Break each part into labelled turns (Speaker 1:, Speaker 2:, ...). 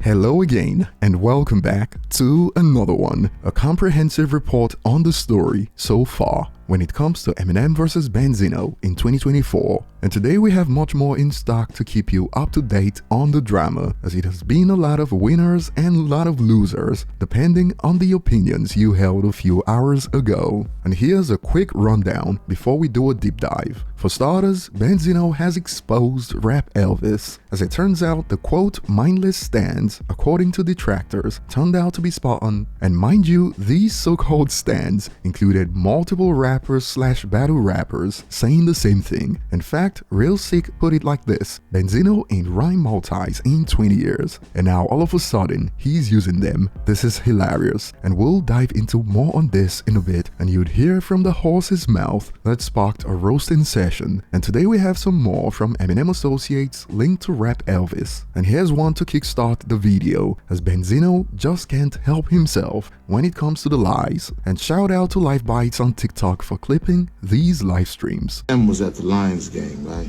Speaker 1: Hello again, and welcome back to another one, a comprehensive report on the story so far when it comes to Eminem vs Benzino in 2024. And today we have much more in stock to keep you up to date on the drama, as it has been a lot of winners and a lot of losers, depending on the opinions you held a few hours ago. And here's a quick rundown before we do a deep dive. For starters, Benzino has exposed Rap Elvis. As it turns out, the quote mindless stands, according to detractors, turned out to be spot on. And mind you, these so-called stands included multiple rappers/battle rappers saying the same thing. In fact, Real Sick put it like this: Benzino ain't rhyme multis in 20 years, and now all of a sudden he's using them. This is hilarious, and we'll dive into more on this in a bit, and you'd hear from the horse's mouth that sparked a roasting session. And today we have some more from Eminem Associates linked to Rap Elvis. And here's one to kickstart the video, as Benzino just can't help himself when it comes to the lies. And shout out to Live Bites on TikTok for clipping these live streams.
Speaker 2: Eminem was at the Lions game, right?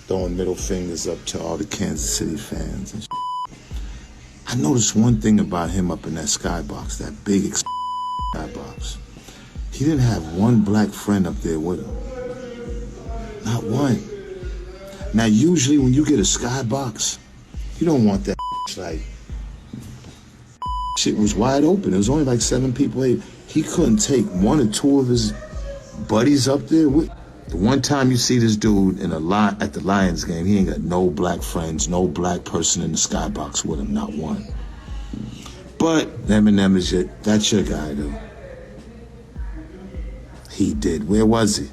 Speaker 2: Throwing middle fingers up to all the Kansas City fans and I noticed one thing about him up in that skybox, that big skybox. He didn't have one black friend up there with him. Not one. Now, usually when you get a skybox, you don't want that like, shit was wide open. It was only like 7 people. He couldn't take 1 or 2 of his buddies up there with. The one time you see this dude in at the Lions game, he ain't got no black friends, no black person in the skybox with him, not one. But Eminem is that's your guy, though. He did. Where was he?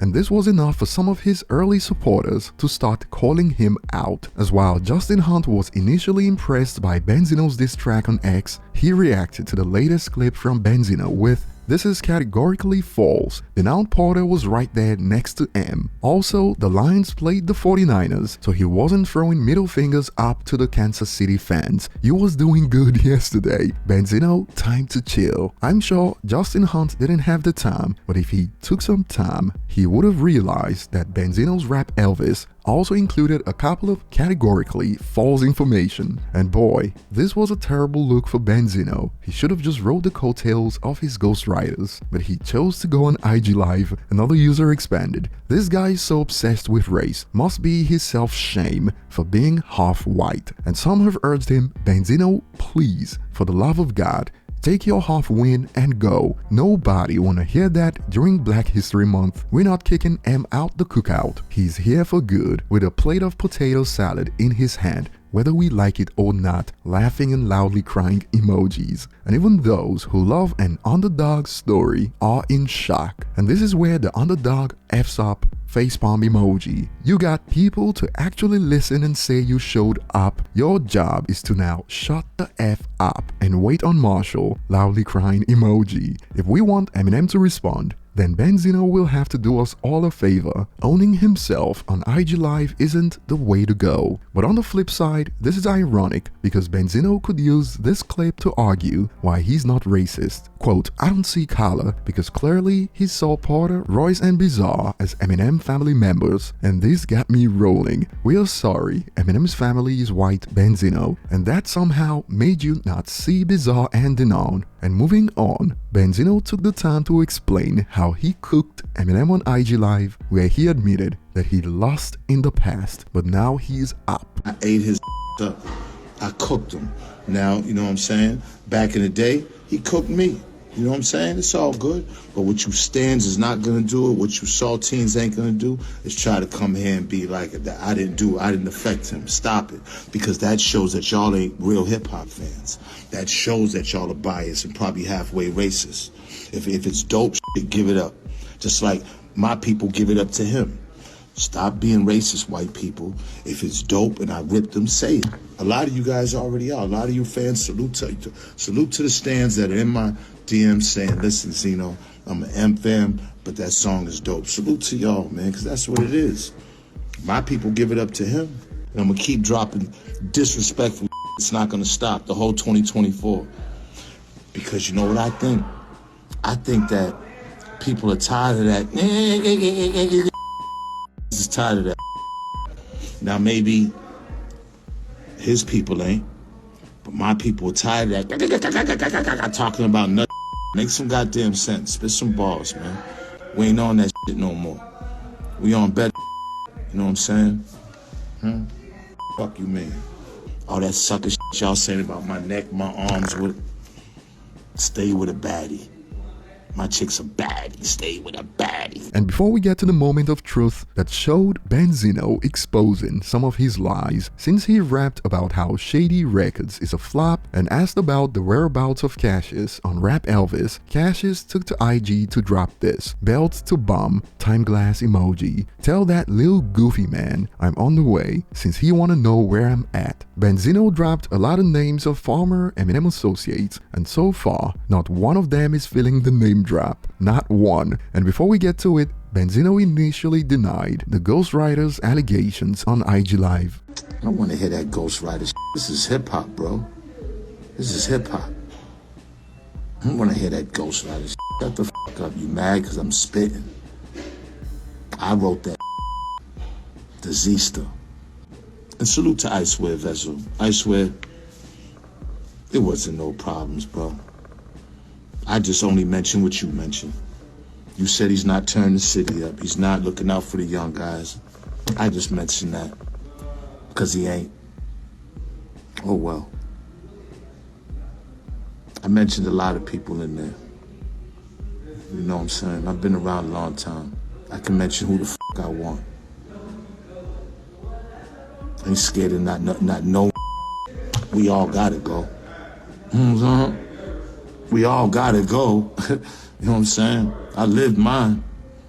Speaker 1: And this was enough for some of his early supporters to start calling him out. As while Justin Hunt was initially impressed by Benzino's diss track on X, he reacted to the latest clip from Benzino with, "This is categorically false. Denount Porter was right there next to M. Also, the Lions played the 49ers, so he wasn't throwing middle fingers up to the Kansas City fans. You was doing good yesterday. Benzino, time to chill." I'm sure Justin Hunt didn't have the time, but if he took some time, he would have realized that Benzino's Rap Elvis also included a couple of categorically false information. And boy, this was a terrible look for Benzino. He should have just rode the coattails of his ghostwriters, but he chose to go on IG Live. Another user expanded, "This guy is so obsessed with race, must be his self-shame for being half white." And some have urged him, "Benzino, please, for the love of God, take your half win and go. Nobody wanna hear that during Black History Month. We're not kicking M out the cookout. He's here for good with a plate of potato salad in his hand, whether we like it or not," laughing and loudly crying emojis. And even those who love an underdog story are in shock. And this is where the underdog F's up facepalm emoji. You got people to actually listen and say you showed up. Your job is to now shut the F up and wait on Marshall, loudly crying emoji. If we want Eminem to respond, then Benzino will have to do us all a favor. Owning himself on IG Live isn't the way to go. But on the flip side, this is ironic because Benzino could use this clip to argue why he's not racist. Quote, "I don't see color because clearly he saw Porter, Royce, and Bizarre as Eminem family members, and this got me rolling. We are sorry, Eminem's family is white, Benzino, and that somehow made you not see Bizarre and Denon." And moving on, Benzino took the time to explain how he cooked Eminem on IG Live, where he admitted that he lost in the past, but now he's up.
Speaker 2: I ate his up. I cooked him. Now, you know what I'm saying? Back in the day, he cooked me. You know what I'm saying? It's all good. But what you stands is not going to do it. What you saltines ain't going to do is try to come here and be like, I didn't do it. I didn't affect him. Stop it. Because that shows that y'all ain't real hip-hop fans. That shows that y'all are biased and probably halfway racist. If it's dope shit, give it up. Just like my people give it up to him. Stop being racist, white people. If it's dope and I ripped them, say it. A lot of you guys already are. A lot of you fans, salute to the stands that are in my DM saying, "Listen, Zeno, I'm an M fan, but that song is dope." Salute to y'all, man, because that's what it is. My people give it up to him, and I'm going to keep dropping disrespectful. It's not going to stop the whole 2024. Because you know what I think? I think that people are tired of that. Is tired of that. Now maybe his people ain't. But my people are tired of that talking about nothing. Make some goddamn sense. Spit some balls, man. We ain't on that shit no more. We on better. You know what I'm saying? Fuck you, man. All that sucker shit y'all saying about my neck, my arms, stay with a baddie. My chick's a baddie, stay with a baddie.
Speaker 1: And before we get to the moment of truth that showed Benzino exposing some of his lies, since he rapped about how Shady Records is a flop and asked about the whereabouts of Cassius on Rap Elvis, Cassius took to IG to drop this: belt to bum, time glass emoji, tell that little goofy man I'm on the way since he wanna know where I'm at. Benzino dropped a lot of names of former Eminem associates, and so far, not one of them is filling the name drop. Not one. And before we get to it, Benzino initially denied the Ghostwriter's allegations on IG Live.
Speaker 2: I don't want to hear that Ghostwriter shit. This is hip-hop, bro. This is hip-hop. I don't want to hear that Ghostwriter shit. Shut the fuck up. You mad because I'm spitting? I wrote that the Z-Star. And salute to Iceware Vessel. Iceware, it wasn't no problems, bro. I just only mentioned what you mentioned. You said he's not turning the city up. He's not looking out for the young guys. I just mentioned that because he ain't. Oh, well. I mentioned a lot of people in there. You know what I'm saying? I've been around a long time. I can mention who the fuck I want. I ain't scared of not no. We all gotta go. We all gotta go. You know what I'm saying? I lived mine.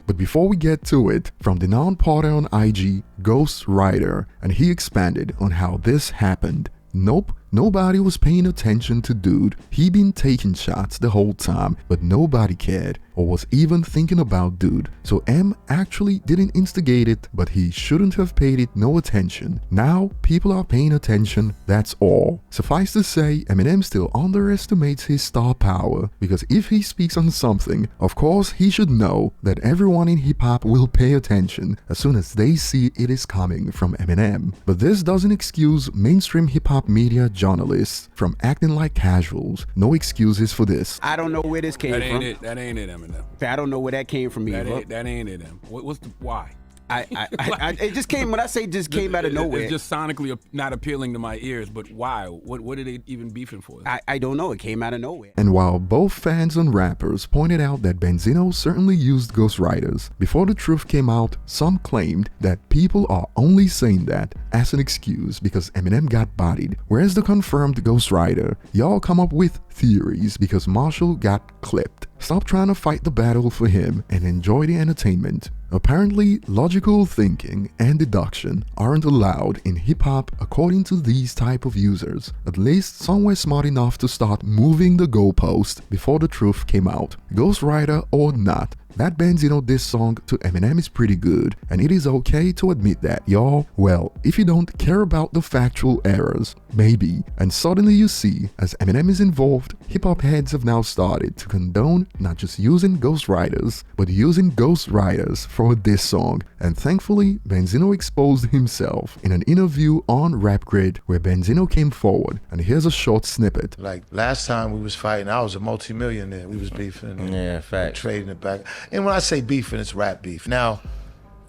Speaker 1: But before we get to it, from the non-porter on IG, Ghostwriter, and he expanded on how this happened. Nope, nobody was paying attention to dude. He been taking shots the whole time, but nobody cared or was even thinking about dude. So M actually didn't instigate it, but he shouldn't have paid it no attention. Now people are paying attention, that's all. Suffice to say, Eminem still underestimates his star power, because if he speaks on something, of course he should know that everyone in hip-hop will pay attention as soon as they see it is coming from Eminem. But this doesn't excuse mainstream hip-hop media journalists from acting like casuals. No excuses for this.
Speaker 3: I don't know where this came from.
Speaker 4: That ain't it, Eminem.
Speaker 3: I don't know where that came from either.
Speaker 4: That ain't it, Em. What's the why?
Speaker 3: It just came, when I say just came out of nowhere.
Speaker 4: It's just sonically not appealing to my ears, but why? What are they even beefing for?
Speaker 3: I don't know. It came out of nowhere.
Speaker 1: And while both fans and rappers pointed out that Benzino certainly used ghostwriters, before the truth came out, some claimed that people are only saying that as an excuse because Eminem got bodied. Whereas the confirmed ghostwriter, y'all come up with theories because Marshall got clipped. Stop trying to fight the battle for him and enjoy the entertainment. Apparently, logical thinking and deduction aren't allowed in hip-hop according to these type of users. At least some were smart enough to start moving the goalpost before the truth came out. Ghostwriter or not, that Benzino diss song to Eminem is pretty good, and it is okay to admit that, y'all. Well, if you don't care about the factual errors, maybe. And suddenly you see, as Eminem is involved, hip-hop heads have now started to condone not just using ghostwriters, but using ghostwriters for a diss song. And thankfully, Benzino exposed himself in an interview on Rap Grid where Benzino came forward, and here's a short snippet.
Speaker 5: Like last time we was fighting, I was a multi-millionaire. We was beefing and trading it back. And when I say beefing, it's rap beef. Now,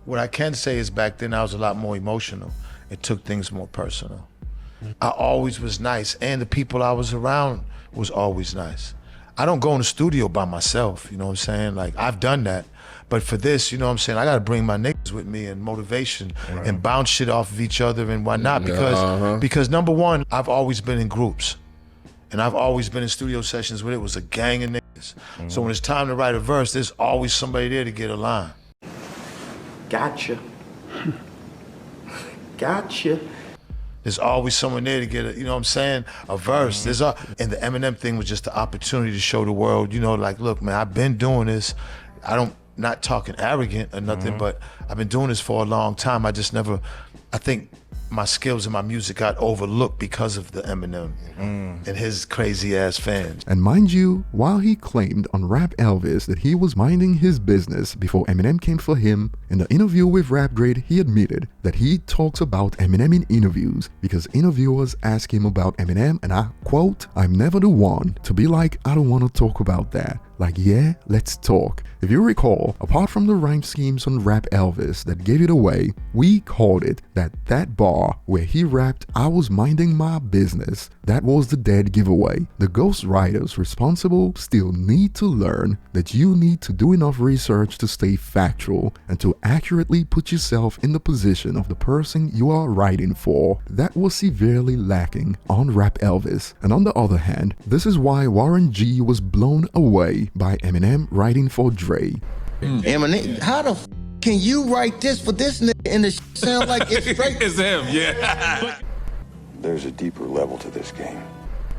Speaker 5: what I can say is back then I was a lot more emotional. It took things more personal. I always was nice, and the people I was around was always nice. I don't go in the studio by myself, you know what I'm saying? Like, I've done that. But for this, you know what I'm saying, I gotta bring my niggas with me and motivation and bounce shit off of each other and whatnot. Because number one, I've always been in groups. And I've always been in studio sessions where it was a gang of niggas. So when it's time to write a verse, there's always somebody there to get a line.
Speaker 6: Gotcha. Gotcha.
Speaker 5: There's always someone there to get a, you know what I'm saying, a verse. And the Eminem thing was just the opportunity to show the world, you know, like, look, man, I've been doing this. Not talking arrogant or nothing, but I've been doing this for a long time. I just never, I think my skills and my music got overlooked because of the Eminem and his crazy ass fans.
Speaker 1: And mind you, while he claimed on Rap Elvis that he was minding his business before Eminem came for him, in the interview with Rap Grade, he admitted that he talks about Eminem in interviews because interviewers ask him about Eminem, and I quote, "I'm never the one to be like, I don't want to talk about that. Like, yeah, let's talk." If you recall, apart from the rhyme schemes on Rap Elvis that gave it away, we called it that bar where he rapped, "I was minding my business," that was the dead giveaway. The ghostwriters responsible still need to learn that you need to do enough research to stay factual and to accurately put yourself in the position of the person you are writing for. That was severely lacking on Rap Elvis. And on the other hand, this is why Warren G was blown away by Eminem writing for Dre.
Speaker 7: Eminem, how the can you write this for this nigga and the sound like it's straight?
Speaker 4: It's him, yeah.
Speaker 8: There's a deeper level to this game.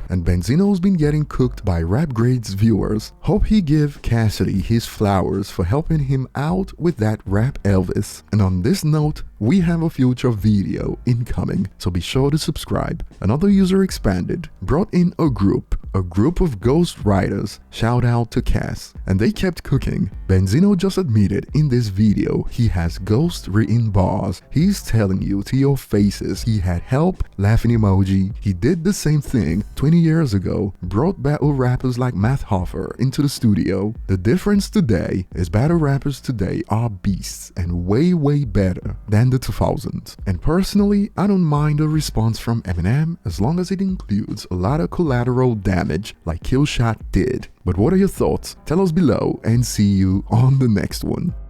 Speaker 1: And Benzino's been getting cooked by Rap Grade's viewers. Hope he give Cassidy his flowers for helping him out with that Rap Elvis. And on this note, we have a future video incoming, so be sure to subscribe. Another user expanded, brought in a group of ghost writers, shout out to Cass, and they kept cooking. Benzino just admitted in this video he has ghost written bars. He's telling you to your faces he had help, laughing emoji. He did the same thing 20 years ago, brought battle rappers like Math Hoffer into the studio. The difference today is battle rappers today are beasts and way better than the 2000s. And personally, I don't mind a response from Eminem as long as it includes a lot of collateral damage like Killshot did. But what are your thoughts? Tell us below and see you on the next one.